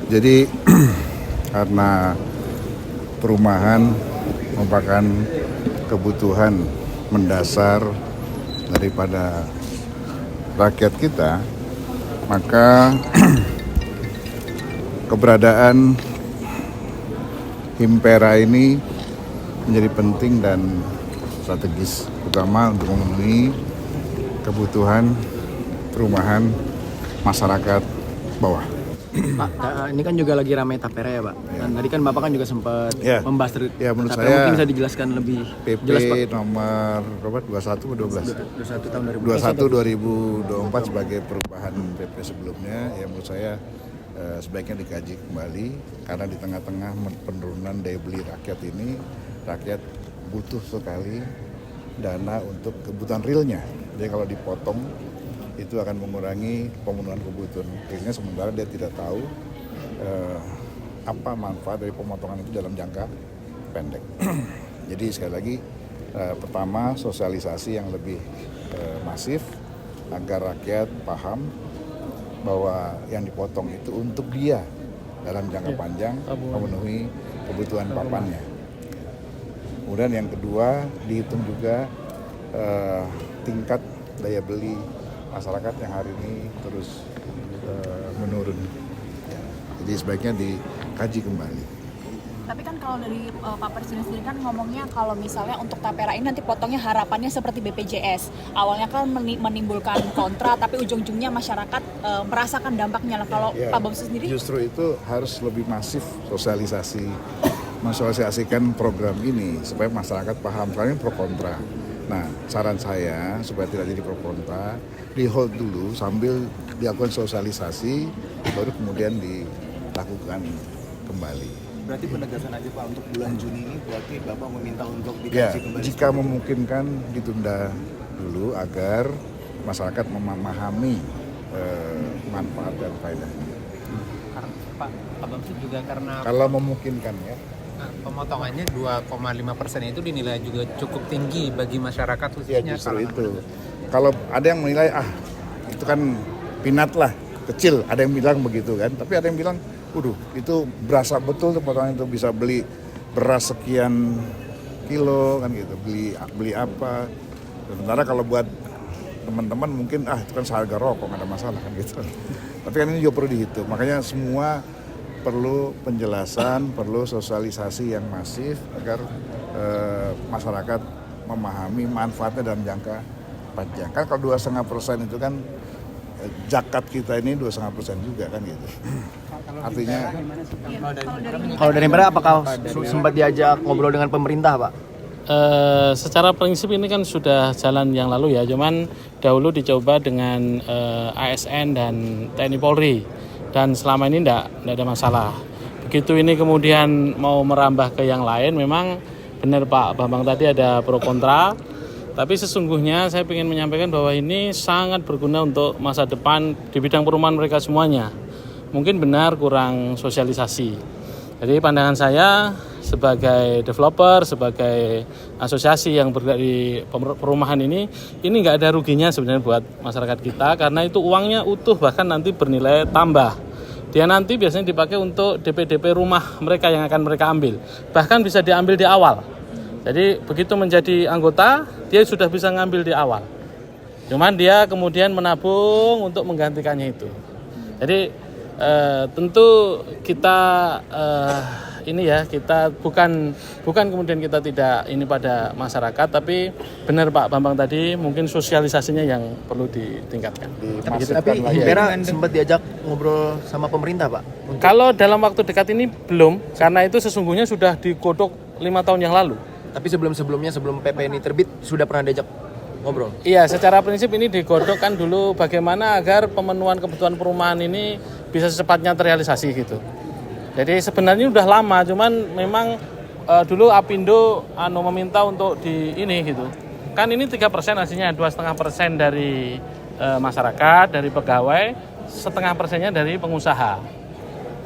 Jadi karena perumahan merupakan kebutuhan mendasar daripada rakyat kita, maka keberadaan Himpera ini menjadi penting dan strategis, terutama untuk memenuhi kebutuhan perumahan masyarakat bawah. Pak, ini kan juga lagi ramai tapera ya Pak. Dan tadi kan Bapak kan juga sempat membahas menurut tapera, saya mungkin bisa dijelaskan lebih PP jelas Pak. nomor 21 atau 12? 21 tahun 21 2024 sebagai perubahan PP sebelumnya, ya menurut saya sebaiknya dikaji kembali karena di tengah-tengah penurunan daya beli rakyat ini, rakyat butuh sekali dana untuk kebutuhan realnya. Jadi kalau dipotong itu akan mengurangi pemenuhan kebutuhan realnya, sementara dia tidak tahu apa manfaat dari pemotongan itu dalam jangka pendek. Jadi sekali lagi pertama sosialisasi yang lebih masif agar rakyat paham bahwa yang dipotong itu untuk dia dalam jangka panjang memenuhi kebutuhan papannya. Kemudian yang kedua dihitung juga tingkat daya beli masyarakat yang hari ini terus menurun. Jadi sebaiknya dikaji kembali. Tapi kan kalau dari Pak Presiden sendiri kan ngomongnya kalau misalnya untuk tapera ini nanti potongnya harapannya seperti BPJS. Awalnya kan menimbulkan kontra, tapi ujung-ujungnya masyarakat merasakan dampaknya lah. Kalau Pak Bamsud sendiri? Justru itu harus lebih masif mensosialisasikan program ini supaya masyarakat paham. Soalnya pro kontra. Nah, saran saya supaya tidak jadi pro kontra, di hold dulu sambil dilakukan sosialisasi, baru kemudian dilakukan kembali. Berarti penegasan aja Pak untuk bulan Juni ini berarti Bapak meminta untuk dikaji kembali. Jika memungkinkan ditunda dulu agar masyarakat memahami manfaat dan faedahnya. Pak Bamsud juga karena kalau memungkinkan ya. Pemotongannya 2,5% itu dinilai juga cukup tinggi bagi masyarakat khususnya. Ya justru itu. Kalau ada yang menilai itu kan peanut lah, kecil, ada yang bilang begitu kan. Tapi ada yang bilang, itu berasa betul tuh potongan itu bisa beli beras sekian kilo kan gitu, beli apa. Sementara kalau buat teman-teman mungkin itu kan seharga rokok, nggak ada masalah kan gitu. Tapi kan ini juga perlu dihitung. Makanya semua perlu penjelasan, perlu sosialisasi yang masif agar masyarakat memahami manfaatnya dalam jangka panjang. Kan kalau 2,5% itu kan zakat kita ini 2,5% juga kan gitu. Artinya Kalau dari Himpera apakah sempat diajak ngobrol dengan pemerintah Pak? Secara prinsip ini kan sudah jalan yang lalu ya, cuman dahulu dicoba dengan ASN dan TNI Polri. Dan selama ini tidak ada masalah. Begitu ini kemudian mau merambah ke yang lain, memang benar Pak Bambang tadi ada pro kontra. Tapi sesungguhnya saya ingin menyampaikan bahwa ini sangat berguna untuk masa depan di bidang perumahan mereka semuanya. Mungkin benar kurang sosialisasi. Jadi pandangan saya sebagai developer, sebagai asosiasi yang bergerak di perumahan ini nggak ada ruginya sebenarnya buat masyarakat kita, karena itu uangnya utuh, bahkan nanti bernilai tambah. Dia nanti biasanya dipakai untuk DP rumah mereka yang akan mereka ambil, bahkan bisa diambil di awal. Jadi begitu menjadi anggota, dia sudah bisa ngambil di awal. Cuman dia kemudian menabung untuk menggantikannya itu. Jadi tentu kita kita bukan kemudian kita tidak ini pada masyarakat, tapi benar Pak Bambang tadi mungkin sosialisasinya yang perlu ditingkatkan. Tapi Himpera sempat diajak ngobrol sama pemerintah Pak? Kalau dalam waktu dekat ini belum, karena itu sesungguhnya sudah digodok 5 tahun yang lalu. Tapi sebelum PP ini terbit sudah pernah diajak ngobrol? Iya, secara prinsip ini digodokkan dulu bagaimana agar pemenuhan kebutuhan perumahan ini bisa secepatnya terrealisasi gitu. Jadi sebenarnya udah lama, cuman memang dulu Apindo meminta untuk di ini gitu. Kan ini 3% hasilnya, 2,5% dari masyarakat, dari pegawai, 0,5% dari pengusaha.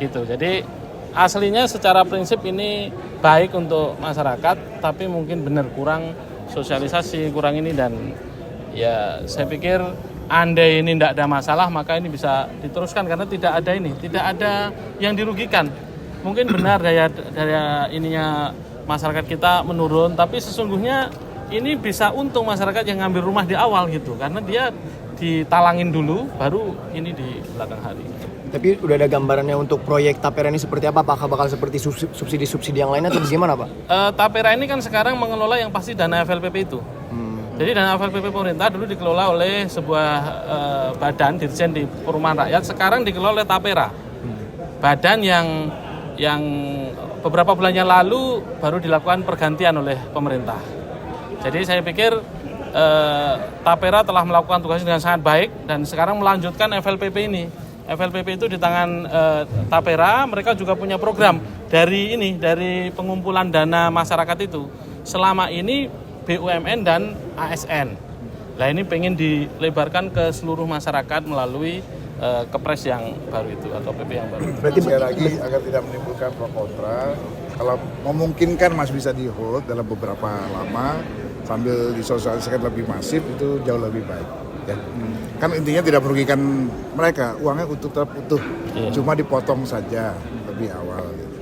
Gitu. Jadi aslinya secara prinsip ini baik untuk masyarakat, tapi mungkin benar kurang sosialisasi, kurang ini, dan ya saya pikir andai ini tidak ada masalah maka ini bisa diteruskan karena tidak ada yang dirugikan. Mungkin benar daya ininya masyarakat kita menurun, tapi sesungguhnya ini bisa untung masyarakat yang ngambil rumah di awal gitu, karena dia ditalangin dulu baru ini di belakang hari. Tapi udah ada gambarannya untuk proyek Tapera ini seperti apa? Apakah bakal seperti subsidi-subsidi yang lainnya atau gimana, Pak? Tapera ini kan sekarang mengelola yang pasti dana FLPP itu. Jadi dana FLPP pemerintah dulu dikelola oleh sebuah badan dirjen di Perumahan Rakyat, sekarang dikelola oleh Tapera. Badan yang beberapa bulan yang lalu baru dilakukan pergantian oleh pemerintah. Jadi saya pikir Tapera telah melakukan tugasnya dengan sangat baik dan sekarang melanjutkan FLPP ini. FLPP itu di tangan Tapera, mereka juga punya program dari pengumpulan dana masyarakat itu. Selama ini BUMN dan ASN. Nah ini pengen dilebarkan ke seluruh masyarakat melalui kepres yang baru itu atau PP yang baru. Berarti sekali lagi agar tidak menimbulkan pro kontra, kalau memungkinkan masih bisa di hold dalam beberapa lama sambil disosialisasikan lebih masif itu jauh lebih baik. Ya. Kan intinya tidak merugikan mereka, uangnya tetap utuh, cuma dipotong saja lebih awal. Gitu.